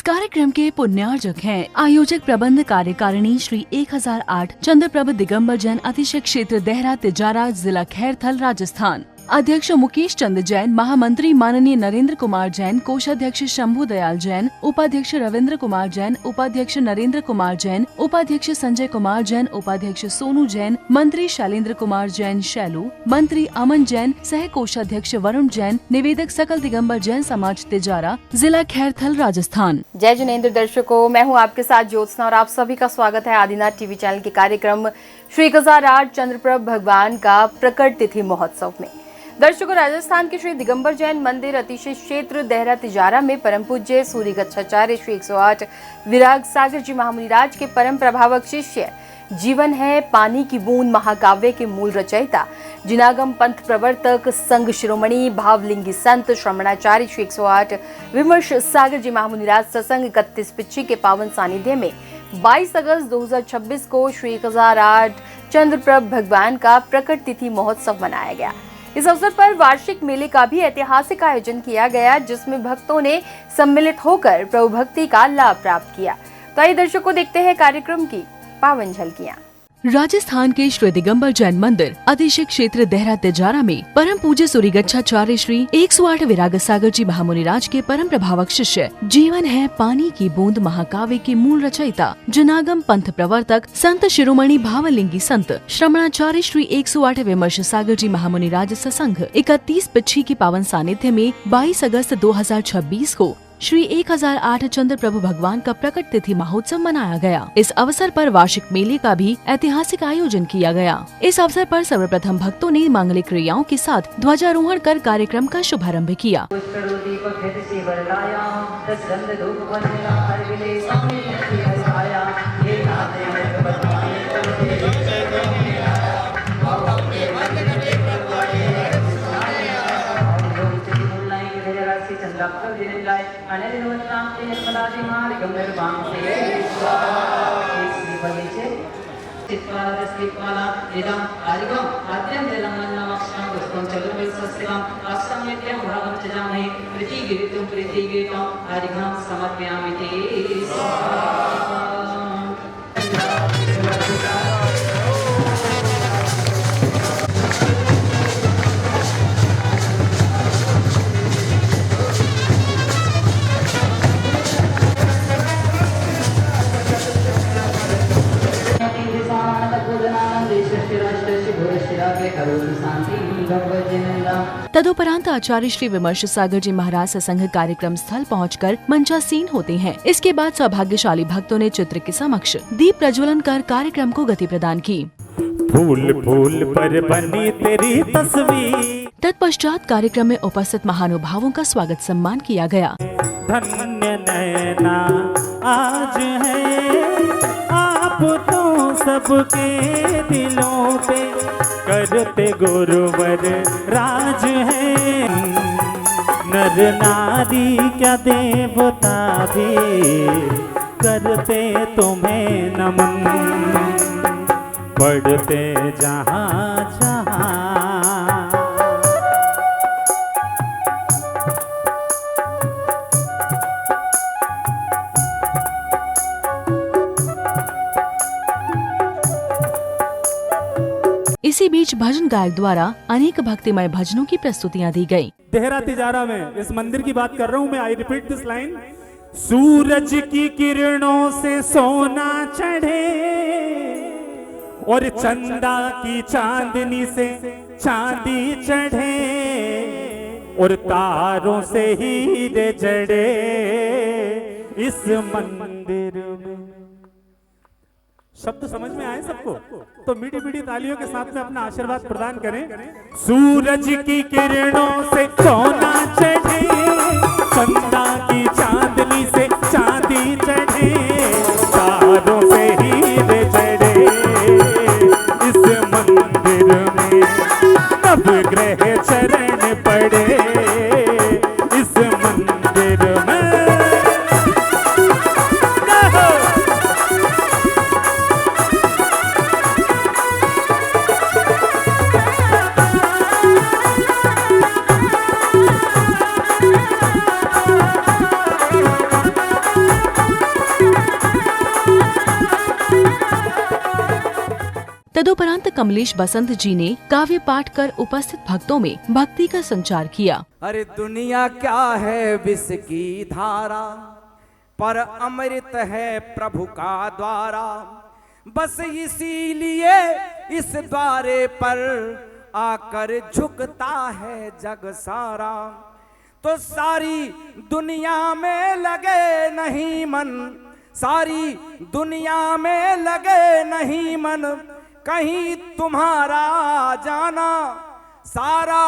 इस कार्यक्रम के पुण्यार्जक हैं आयोजक प्रबंध कार्यकारिणी श्री 1008 चंद्रप्रभ दिगंबर जैन अतिशय क्षेत्र देहरा तिजारा जिला खैरथल राजस्थान। अध्यक्ष मुकेश चंद्र जैन, महामंत्री माननीय नरेंद्र कुमार जैन, कोषाध्यक्ष शंभू दयाल जैन, उपाध्यक्ष रविंद्र कुमार जैन, उपाध्यक्ष नरेंद्र कुमार जैन, उपाध्यक्ष संजय कुमार जैन, उपाध्यक्ष सोनू जैन, मंत्री शैलेंद्र कुमार जैन शैलू, मंत्री अमन जैन, सह कोषाध्यक्ष वरुण जैन, निवेदक सकल दिगंबर जैन समाज तिजारा, जिला खैरथल राजस्थान। जय जिनेंद्र दर्शकों, मैं हूं आपके साथ ज्योत्सना और आप सभी का स्वागत है आदिनाथ टीवी चैनल के कार्यक्रम श्री 1008 चंद्रप्रभ भगवान का प्रकट तिथि महोत्सव में। दर्शकों, राजस्थान के श्री दिगंबर जैन मंदिर अतिशय क्षेत्र देहरा तिजारा में परम पूज्य सूर्य गच्छाचार्य श्री 108 विराग सागर जी महामुनिराज के परम प्रभावक शिष्य, जीवन है पानी की बूंद महाकाव्य के मूल रचयिता, जिनागम पंथ प्रवर्तक, संघ शिरोमणि भावलिंगी संत श्रमणाचार्य श्री 108 विमर्श सागर जी महामुनिराज सत्संग 31 पिच्छी के पावन सानिध्य में 22 अगस्त 2026 को श्री 1008 चंद्रप्रभ भगवान का प्रकट तिथि महोत्सव मनाया गया। इस अवसर पर वार्षिक मेले का भी ऐतिहासिक आयोजन किया गया, जिसमें भक्तों ने सम्मिलित होकर प्रभु भक्ति का लाभ प्राप्त किया। तो आइए दर्शकों, देखते हैं कार्यक्रम की पावन झलकियां। राजस्थान के श्री दिगंबर जैन मंदिर अतिशय क्षेत्र देहरा तिजारा में परम पूज्य सूर्य गच्छाचार्य श्री 108 विराग सागर जी महामुनिराज के परम प्रभावक शिष्य, जीवन है पानी की बूंद महाकाव्य के मूल रचयिता, जनागम पंथ प्रवर्तक, संत शिरोमणि भावलिंगी संत श्रमणाचार्य श्री 108 विमर्श सागर जी महामुनिराज सत्संग 31 पिच्छी की पावन सानिध्य में 22 अगस्त 2026 को श्री 1008 चंद्रप्रभ भगवान का प्रकट तिथि महोत्सव मनाया गया। इस अवसर पर वार्षिक मेले का भी ऐतिहासिक आयोजन किया गया। इस अवसर पर सर्वप्रथम भक्तों ने मांगलिक क्रियाओं के साथ ध्वजारोहण कर कार्यक्रम का शुभारंभ किया। तदुपरांत आचार्य श्री विमर्श सागर जी महाराज सत्संग कार्यक्रम स्थल पहुंचकर मंचासीन होते हैं। इसके बाद सौभाग्यशाली भक्तों ने चित्र के समक्ष दीप प्रज्वलन कर कार्यक्रम को गति प्रदान की। फूल फूल पर बनी तेरी तस्वीर। तत्पश्चात कार्यक्रम में उपस्थित महानुभावों का स्वागत सम्मान किया गया। धन्य नैना आज है आप तो सबके दिलों पे, करते गुरुवर राज है, नर नारी क्या देवता भी करते तुम्हें नमन, पढ़ते जहाँ जहाँ। इसी बीच भजन गायक द्वारा अनेक भक्तिमय भजनों की प्रस्तुतियां दी गयी। देहरा तिजारा में इस मंदिर की बात कर रहा हूँ मैं। I repeat this line. सूरज की किरणों से सोना चढ़े और चंदा की चांदनी से चांदी चढ़े और तारों से हीरे जड़े इस मंदिर में। शब्द समझ में आए सबको? तो मीठी मीठी तालियों के साथ में अपना आशीर्वाद प्रदान करें। सूरज की किरणों से सोना चढ़े, चंदा की चांदनी से चांदी चढ़े, तारों से हीरे चढ़े इस मंदिर में, नवग्रह चरण पड़े इस मंदिर में। कमलेश बसंत जी ने काव्य पाठ कर उपस्थित भक्तों में भक्ति का संचार किया। अरे दुनिया क्या है विष की धारा, पर अमृत है प्रभु का द्वारा। बस इसीलिए इस द्वारे पर आकर झुकता है जग सारा। तो सारी दुनिया में लगे नहीं मन, सारी दुनिया में लगे नहीं मन, कहीं तुम्हारा जाना। सारा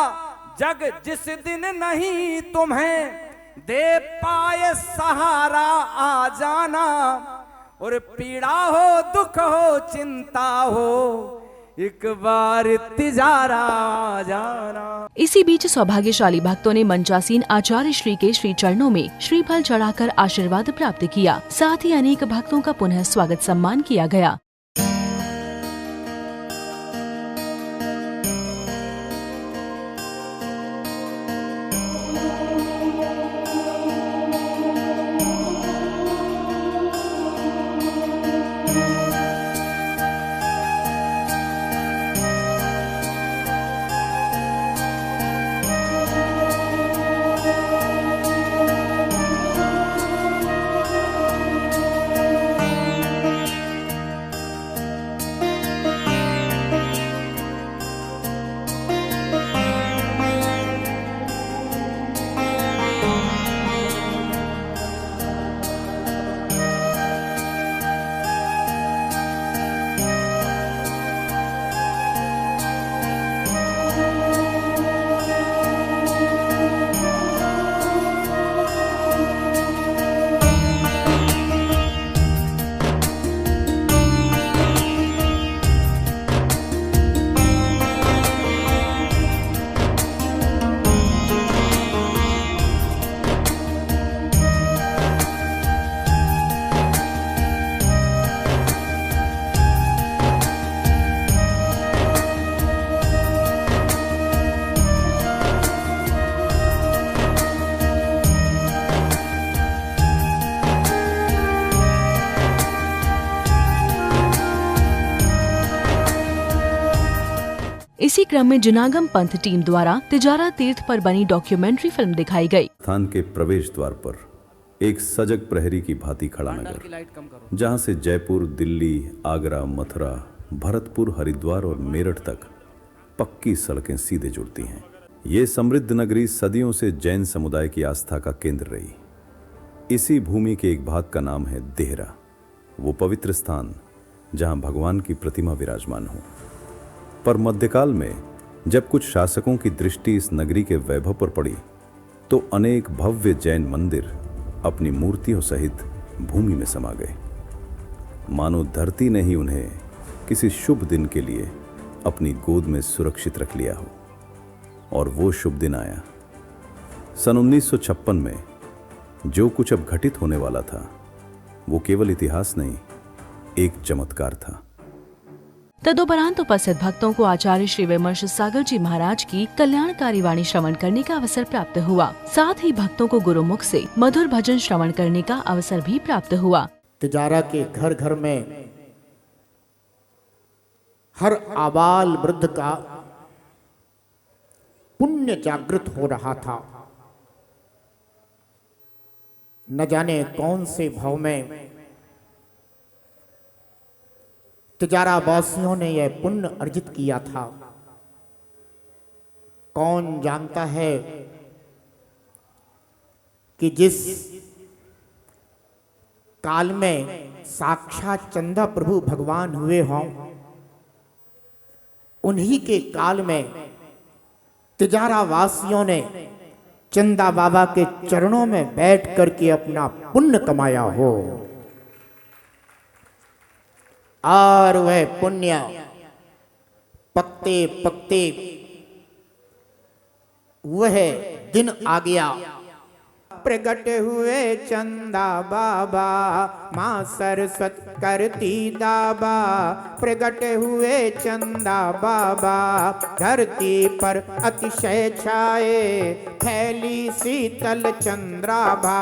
जग जिस दिन नहीं तुम्हें दे पाए सहारा आ जाना। और पीड़ा हो दुख हो चिंता हो, एक बार तिजारा आ जाना। इसी बीच सौभाग्यशाली भक्तों ने मंचासीन आचार्य श्री के श्री चरणों में श्रीफल चढ़ाकर आशीर्वाद प्राप्त किया। साथ ही अनेक भक्तों का पुनः स्वागत सम्मान किया गया। इसी क्रम में जुनागम पंथ टीम द्वारा तिजारा तीर्थ पर बनी डॉक्यूमेंट्री फिल्म दिखाई गई। स्थान के प्रवेश द्वार पर एक सजग प्रहरी की भांति खड़ा नगर, जहां से जयपुर, दिल्ली, आगरा, मथुरा, भरतपुर, हरिद्वार और मेरठ तक पक्की सड़कें सीधे जुड़ती हैं। ये समृद्ध नगरी सदियों से जैन समुदाय की आस्था का केंद्र रही। इसी भूमि के एक भाग का नाम है देहरा, वो पवित्र स्थान जहां भगवान की प्रतिमा विराजमान हो। पर मध्यकाल में जब कुछ शासकों की दृष्टि इस नगरी के वैभव पर पड़ी, तो अनेक भव्य जैन मंदिर अपनी मूर्तियों सहित भूमि में समा गए, मानो धरती ने ही उन्हें किसी शुभ दिन के लिए अपनी गोद में सुरक्षित रख लिया हो। और वो शुभ दिन आया। सन 1956 में जो कुछ अब घटित होने वाला था, वो केवल इतिहास नहीं, एक चमत्कार था। तदुपरांत उपस्थित भक्तों को आचार्य श्री विमर्श सागर जी महाराज की कल्याणकारी वाणी श्रवण करने का अवसर प्राप्त हुआ। साथ ही भक्तों को गुरुमुख से मधुर भजन श्रवण करने का अवसर भी प्राप्त हुआ। तिजारा के घर घर में हर आबाल वृद्ध का पुण्य जागृत हो रहा था। न जाने कौन से भाव में तिजारा वासियों ने यह पुण्य अर्जित किया था, कौन जानता है कि जिस काल में साक्षात चंदा प्रभु भगवान हुए हों, उन्हीं के काल में तिजारा वासियों ने चंदा बाबा के चरणों में बैठ करके अपना पुण्य कमाया हो। और वह पुण्य पकते पकते वह दिन आ गया। प्रगट हुए चंदा बाबा, माँ सरस्वती करती दाबा। प्रगट हुए चंदा बाबा, धरती पर अतिशय छाए, फैली शीतल चंद्राभा।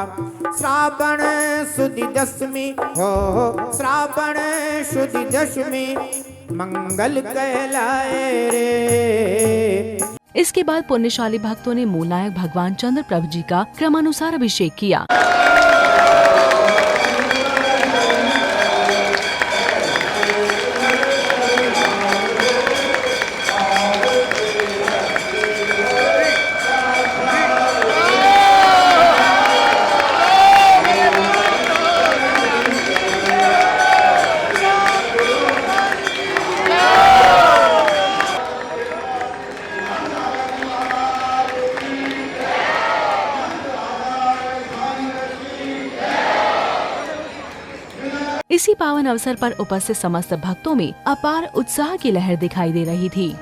श्रावण सुदी दशमी हो, श्रावण सुदी दशमी, मंगल कहलाए रे। इसके बाद पुण्यशाली भक्तों ने मूलनायक भगवान चंद्र प्रभु जी का क्रमानुसार अभिषेक किया। इसी पावन अवसर पर उपस्थित समस्त भक्तों में अपार उत्साह की लहर दिखाई दे रही थी।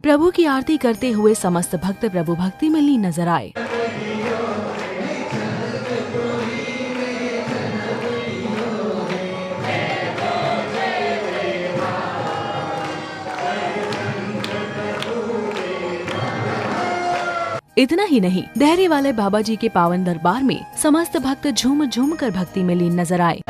प्रभु की आरती करते हुए समस्त भक्त प्रभु भक्ति में लीन नजर आए। इतना ही नहीं, देहरी वाले बाबा जी के पावन दरबार में समस्त भक्त झूम झूम कर भक्ति में लीन नजर आए।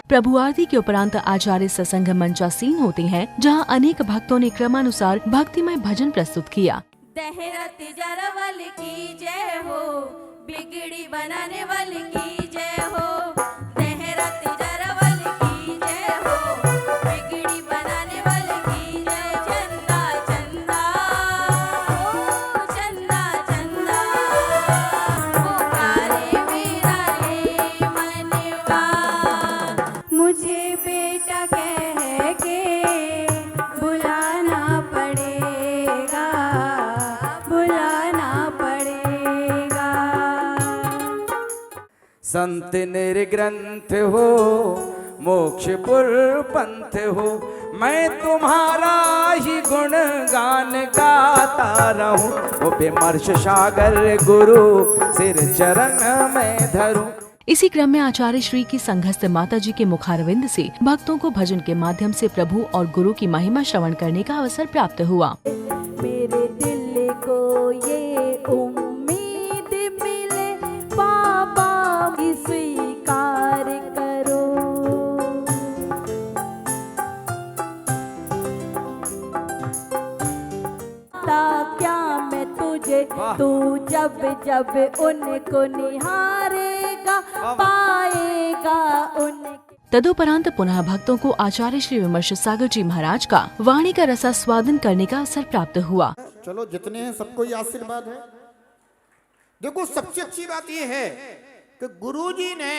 प्रभु आरती के उपरांत आचार्य सत्संग मंचासीन होते हैं, जहां अनेक भक्तों ने क्रमानुसार भक्तिमय भजन प्रस्तुत किया। देहरा तिजारा वाले की जय हो, बिगड़ी बनाने वाले की जय हो। देहरा तिजारा वाले की जय हो, बिगड़ी बनाने वाले की जय। चंदा चंदा ओ चंदा चंदा, पुकारे मेरा ये मनवा। मुझे बेटा कह के बुलाना पड़ेगा, बुलाना पड़ेगा। संत निर्ग्रंथ हो, मोक्षपुर पंथ हो, मैं तुम्हारा ही गुणगान गाता रहूं। वो विमर्श सागर गुरु सिर चरण में धरूं। इसी क्रम में आचार्य श्री की संघस्थ माता जी के मुखारविंद से भक्तों को भजन के माध्यम से प्रभु और गुरु की महिमा श्रवण करने का अवसर प्राप्त हुआ। मेरे दिल को ये उम्मीद मिले, पापा की स्वीकार करो। क्या मैं तुझे, तू जब जब उनको निहारेगा, पाएगा उनके। तदुपरांत पुनः भक्तों को आचार्य श्री विमर्श सागर जी महाराज का वाणी का रसास्वादन करने का अवसर प्राप्त हुआ। चलो जितने हैं सबको ये आशीर्वाद है। देखो सबसे अच्छी बात ये है कि गुरुजी ने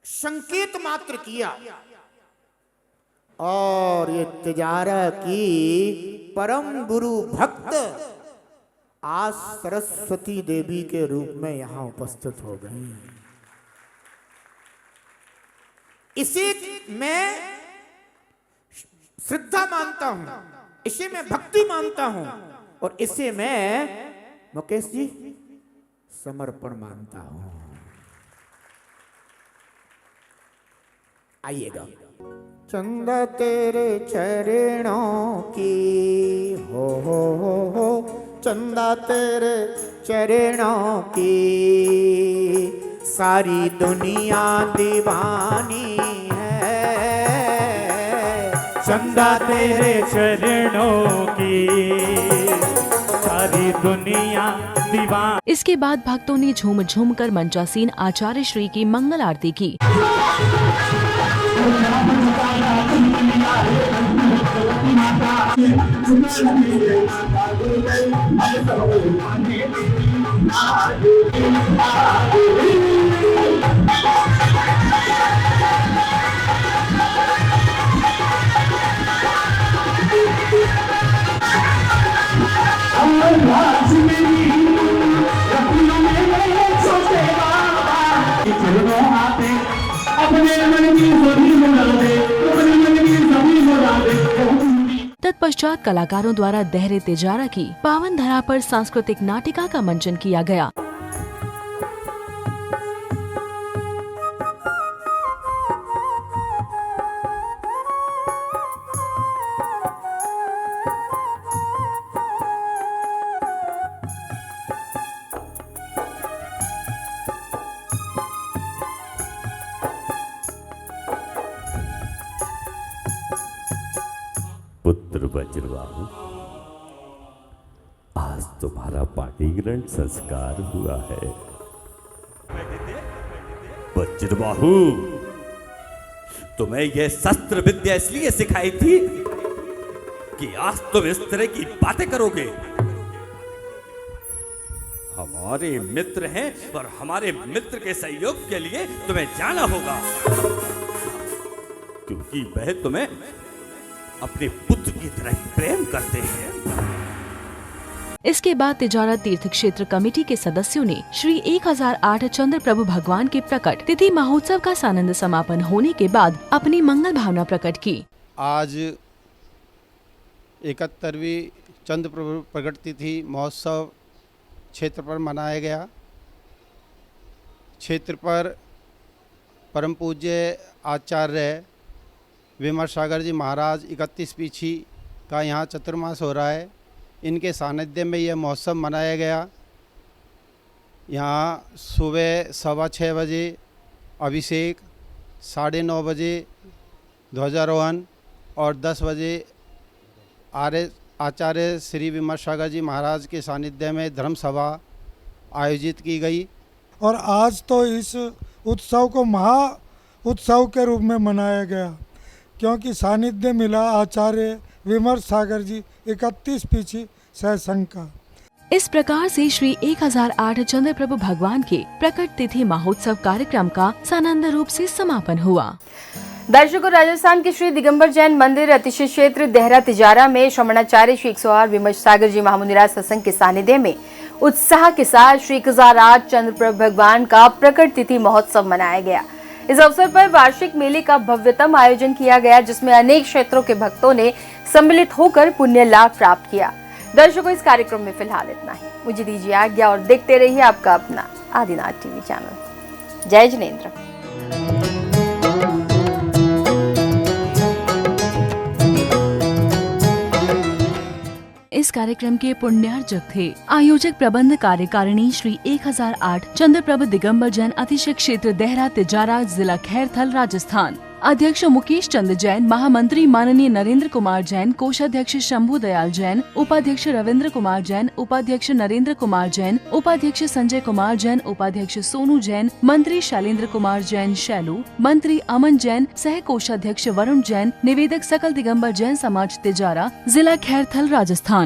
संकेत मात्र किया और ये तिजारा की परम गुरु भक्त आज सरस्वती देवी के रूप में यहाँ उपस्थित हो गई। इसी में श्रद्धा मानता हूं, इसे मैं भक्ति मानता हूं, और इसे मैं मुकेश जी समर्पण मानता हूं। आइएगा। चंदा तेरे चरणों की हो, चंदा तेरे चरणों की सारी दुनिया दीवानी है। चंदा तेरे चरणों की सारी दुनिया दीवान। इसके बाद भक्तों ने झूम झूम कर मंचासीन आचार्य श्री की मंगल आरती की। तत्पश्चात कलाकारों द्वारा देहरे तिजारा की पावन धरा पर सांस्कृतिक नाटिका का मंचन किया गया। पुत्र वज्रबाहु, आज तुम्हारा पार्टी ग्रहण संस्कार हुआ है। वज्रबाहु, तुम्हें यह शस्त्र विद्या इसलिए सिखाई थी कि आज तुम इस तरह की बातें करोगे। हमारे मित्र हैं और हमारे मित्र के सहयोग के लिए तुम्हें जाना होगा, क्योंकि वह तुम्हें अपने पुत्र की तरह प्रेम करते हैं। इसके बाद तिजारा तीर्थ क्षेत्र कमेटी के सदस्यों ने श्री 1008 चंद्र प्रभु भगवान के प्रकट तिथि महोत्सव का सानंद समापन होने के बाद अपनी मंगल भावना प्रकट की। आज 71वीं चंद्र प्रभु प्रकट तिथि महोत्सव क्षेत्र पर मनाया गया। क्षेत्र पर परम पूज्य आचार्य विमल सागर जी महाराज 31 पीछी का यहाँ चतुर्मास हो रहा है। इनके सानिध्य में यह महोत्सव मनाया गया। यहाँ सुबह 6:15 बजे अभिषेक, 9:30 बजे ध्वजारोहण और 10 बजे आचार्य श्री विमल सागर जी महाराज के सानिध्य में धर्म सभा आयोजित की गई। और आज तो इस उत्सव को महा उत्सव के रूप में मनाया गया, क्योंकि सानिध्य मिला आचार्य विमल सागर जी 31 पीछी सह का। इस प्रकार से श्री 1008 चंद्र प्रभु भगवान के प्रकट तिथि महोत्सव कार्यक्रम का सानंद रूप से समापन हुआ। दर्शकों, राजस्थान के श्री दिगंबर जैन मंदिर अतिशय क्षेत्र देहरा तिजारा में श्रमणाचार्य श्री 108 विमल सागर जी महामुनिराज सत्संग के सानिध्य में उत्साह के साथ श्री 1008 चंद्र प्रभु भगवान का प्रकट तिथि महोत्सव मनाया गया। इस अवसर पर वार्षिक मेले का भव्यतम आयोजन किया गया, जिसमें अनेक क्षेत्रों के भक्तों ने सम्मिलित होकर पुण्य लाभ प्राप्त किया। दर्शकों, इस कार्यक्रम में फिलहाल इतना ही। मुझे दीजिए आज्ञा और देखते रहिए आपका अपना आदिनाथ टीवी चैनल। जय जिनेंद्र। इस कार्यक्रम के पुण्यार्जक थे आयोजक प्रबंध कार्यकारिणी श्री 1008 चंद्र प्रभु दिगंबर जैन अतिशय क्षेत्र देहरा तिजारा जिला खैरथल राजस्थान। अध्यक्ष मुकेश चंद्र जैन, महामंत्री माननीय नरेंद्र कुमार जैन, कोषाध्यक्ष शंभू दयाल जैन, उपाध्यक्ष रविंद्र कुमार जैन, उपाध्यक्ष नरेंद्र कुमार जैन, उपाध्यक्ष संजय कुमार जैन, उपाध्यक्ष सोनू जैन, मंत्री शैलेंद्र कुमार जैन शैलू, मंत्री अमन जैन, सह कोषाध्यक्ष वरुण जैन, निवेदक सकल दिगंबर जैन समाज तिजारा जिला खैरथल राजस्थान।